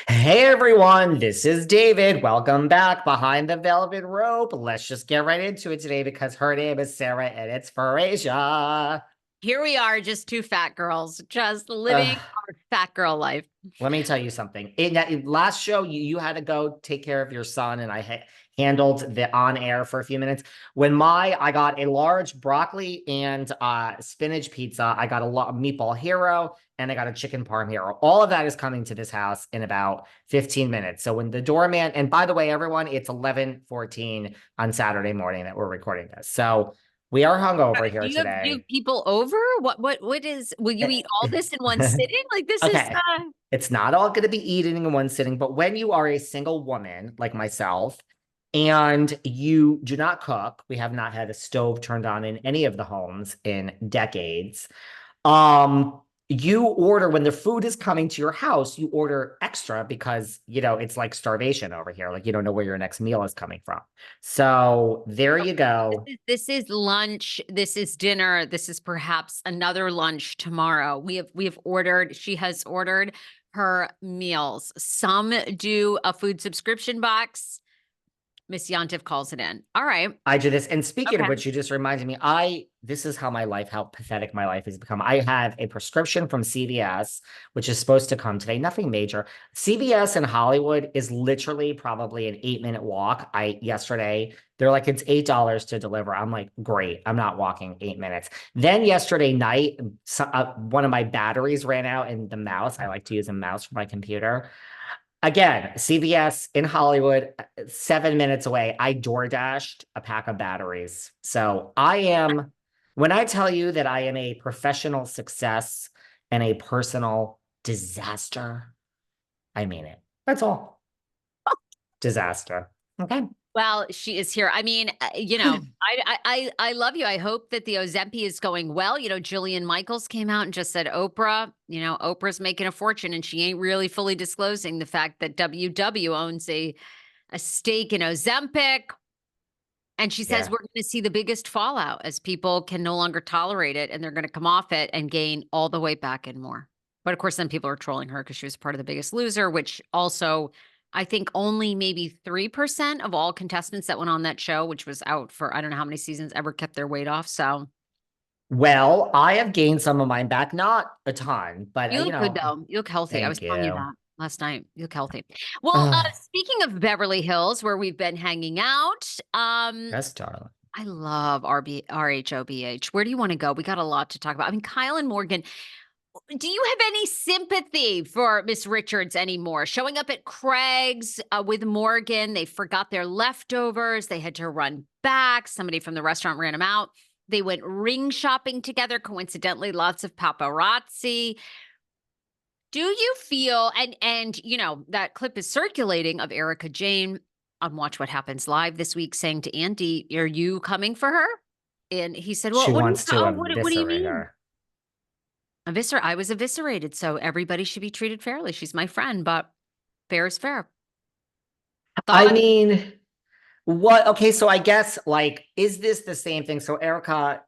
Hey everyone, this is David. Welcome back behind the velvet rope. Let's just get right into it today because her name is Sarah and it's for Asia. Here we are, just two fat girls, just living Ugh, our fat girl life. let me tell you something. In that last show, you had to go take care of your son, and I handled the on air for a few minutes. I got a large broccoli and spinach pizza. I got a meatball hero, and I got a chicken parm hero. All of that is coming to this house in about 15 minutes. So when the doorman, and by the way, everyone, it's 11:14 on Saturday morning that we're recording this. So we are hungover here Do you have today. people over? What is, will you eat all this in one sitting? Like this is Okay. It's not all going to be eaten in one sitting, but when you are a single woman like myself and you do not cook, we have not had a stove turned on in any of the homes in decades. Um, you order when the food is coming to your house, you order extra because, it's like starvation over here. Like you don't know where your next meal is coming from. So there okay. you This go. is this is lunch, this is dinner, this is perhaps another lunch tomorrow. We have ordered, she has ordered her meals. Some do a food subscription box. Miss Yontif calls it in. All right. I do this. And speaking of Okay. which, you just reminded me, this is how pathetic my life has become. I have a prescription from CVS, which is supposed to come today. Nothing major. CVS in Hollywood is literally probably an 8-minute walk. Yesterday, they're like, it's $8 to deliver. I'm like, great. I'm not walking 8 minutes. Then yesterday night, one of my batteries ran out in the mouse. I like to use a mouse for my computer. Again, CVS in Hollywood, 7 minutes away. I door dashed a pack of batteries. So when I tell you that I am a professional success and a personal disaster, I mean it. That's all. Disaster. Okay. Well, she is here. I mean, I love you. I hope that the Ozempic is going well. Jillian Michaels came out and just said Oprah, Oprah's making a fortune and she ain't really fully disclosing the fact that WW owns a stake in Ozempic. And she says Yeah. we're going to see the biggest fallout as people can no longer tolerate it and they're going to come off it and gain all the way back and more. But of course, then people are trolling her because she was part of The Biggest Loser, which also I think only maybe 3% of all contestants that went on that show, which was out for I don't know how many seasons, ever kept their weight off. So Well, I have gained some of mine back, not a ton, but you look good though. You look healthy. I was thank telling you you. that last night. You look healthy. Well, Uh, speaking of Beverly Hills, where we've been hanging out, yes, darling. I love RHOBH. Where do you want to go? We got a lot to talk about. I mean, Kyle and Morgan, do you have any sympathy for Miss Richards anymore? Showing up at Craig's with Morgan, they forgot their leftovers. They had to run back. Somebody from the restaurant ran them out. They went ring shopping together. Coincidentally, lots of paparazzi. Do you feel that clip is circulating of Erika Jayne on Watch What Happens Live this week saying to Andy, "Are you coming for her?" And he said, "Well, She what do you wants to what do you eviscerate mean?" her. I was eviscerated, so everybody should be treated fairly. She's my friend, but fair is fair. I Thought mean, what? Okay, so I guess like, is this the same thing? So Erica,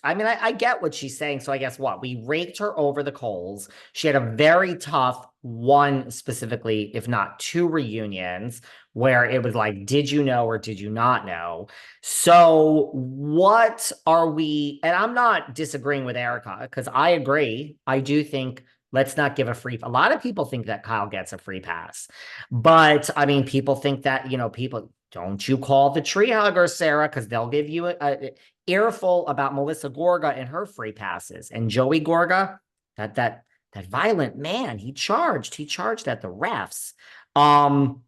I mean, I get what she's saying. So I guess what? We raked her over the coals. She had a very tough one specifically, if not two reunions, where it was like, did you know or did you not know? So what are we? And I'm not disagreeing with Erica because I agree. I do think let's not give a free. A lot of people think that Kyle gets a free pass. But I mean, people think that, people don't you call the tree hugger, Sarah, because they'll give you a earful about Melissa Gorga and her free passes. And Joey Gorga, that violent man, he charged at the refs. Um,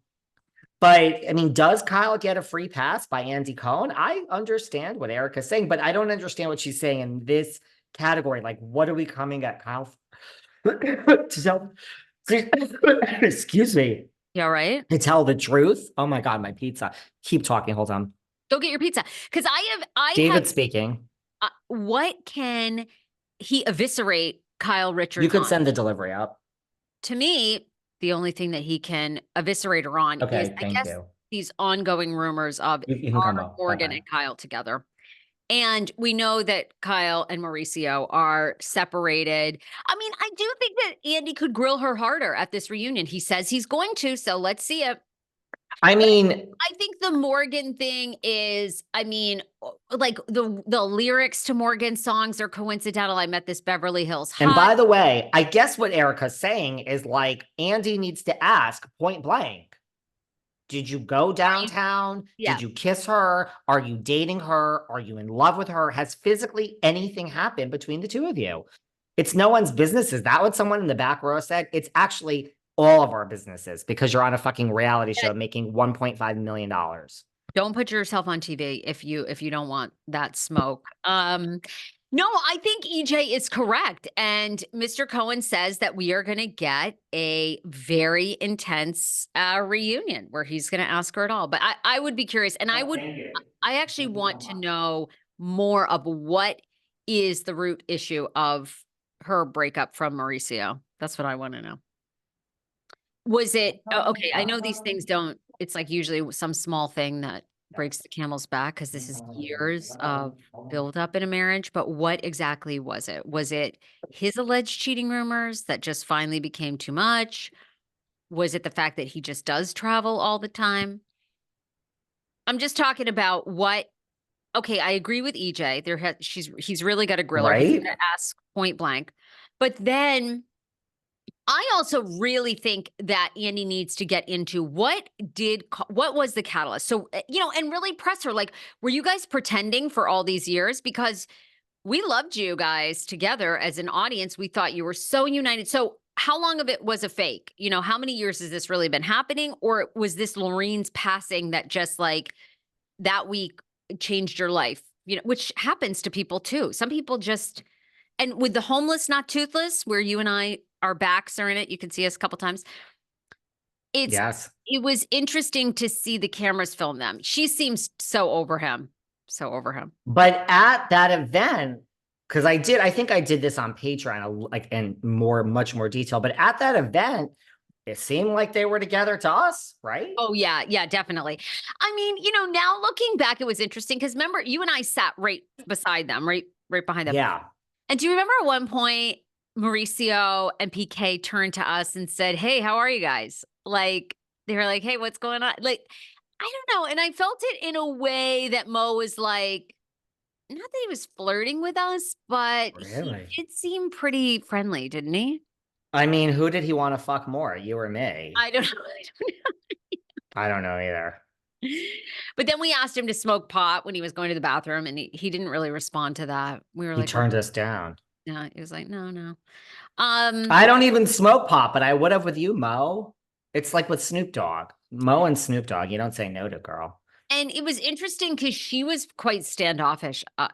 but I mean, does Kyle get a free pass by Andy Cohen? I understand what Erica's saying, but I don't understand what she's saying in this category. Like, what are we coming at Kyle to tell? Excuse me. yeah, right. To tell the truth. Oh my God, my pizza. Keep talking. Hold on. Go get your pizza because I have. David speaking. What can he eviscerate Kyle You Richards could on? send the delivery up. To me, the only thing that he can eviscerate her on is, Okay, I thank guess, you. these ongoing rumors of You can come are up. Morgan Okay. and Kyle together. And we know that Kyle and Mauricio are separated. I mean, I do think that Andy could grill her harder at this reunion. He says he's going to, so let's see it. I mean, I think the Morgan thing is, I mean, like the lyrics to Morgan's songs are coincidental. I met this Beverly Hills and hot. by the way, I guess what Erika's saying is like Andy needs to ask point blank. Did you go downtown? Yeah. Did you kiss her? Are you dating her? Are you in love with her? Has physically anything happened between the two of you? It's no one's business. Is that what someone in the back row said? It's actually all of our businesses because you're on a fucking reality show making $1.5 million. Don't put yourself on TV if you don't want that smoke. No, I think EJ is correct. And Mr. Cohen says that we are going to get a very intense reunion where he's going to ask her it all. But I would be curious. And I actually want to know more of what is the root issue of her breakup from Mauricio. That's what I want to know. Was it okay? I know these things don't, it's like usually some small thing that breaks the camel's back because this is years of buildup in a marriage. But what exactly was it? Was it his alleged cheating rumors that just finally became too much? Was it the fact that he just does travel all the time? I'm just talking about what. Okay, I agree with EJ. He's really got a griller. He's Right? going to ask point blank, but then I also really think that Andy needs to get into what was the catalyst. So, and really press her like, were you guys pretending for all these years? Because we loved you guys together as an audience. We thought you were so united. So, how long of it was a fake? How many years has this really been happening? Or was this Lorraine's passing that just like that week changed your life? Which happens to people too. Some people just, and with the homeless, not toothless, where you and I, our backs are in it, you can see us a couple times. Yes. It was interesting to see the cameras film them. She seems so over him. So over him. But at that event, because I think I did this on Patreon, like in much more detail. But at that event, it seemed like they were together to us, right? Oh, yeah. Yeah, definitely. I mean, now looking back, it was interesting because remember, you and I sat right beside them, right behind them. Yeah. And do you remember at one point, Mauricio and PK turned to us and said, "Hey, how are you guys?" Like, they were like, "Hey, what's going on?" Like, I don't know. And I felt it in a way that Mo was like, not that he was flirting with us, but Really? he did seem pretty friendly, didn't he? I mean, who did he want to fuck more, you or me? I don't know. I don't know either. But then we asked him to smoke pot when he was going to the bathroom, and he didn't really respond to that. We were He like, "Well, turned us down. yeah." He was like, "No, no." I don't even smoke pot, but I would have with you, Mo. It's like with Snoop Dogg. Mo and Snoop Dogg, you don't say no to girl. And it was interesting because she was quite standoffish at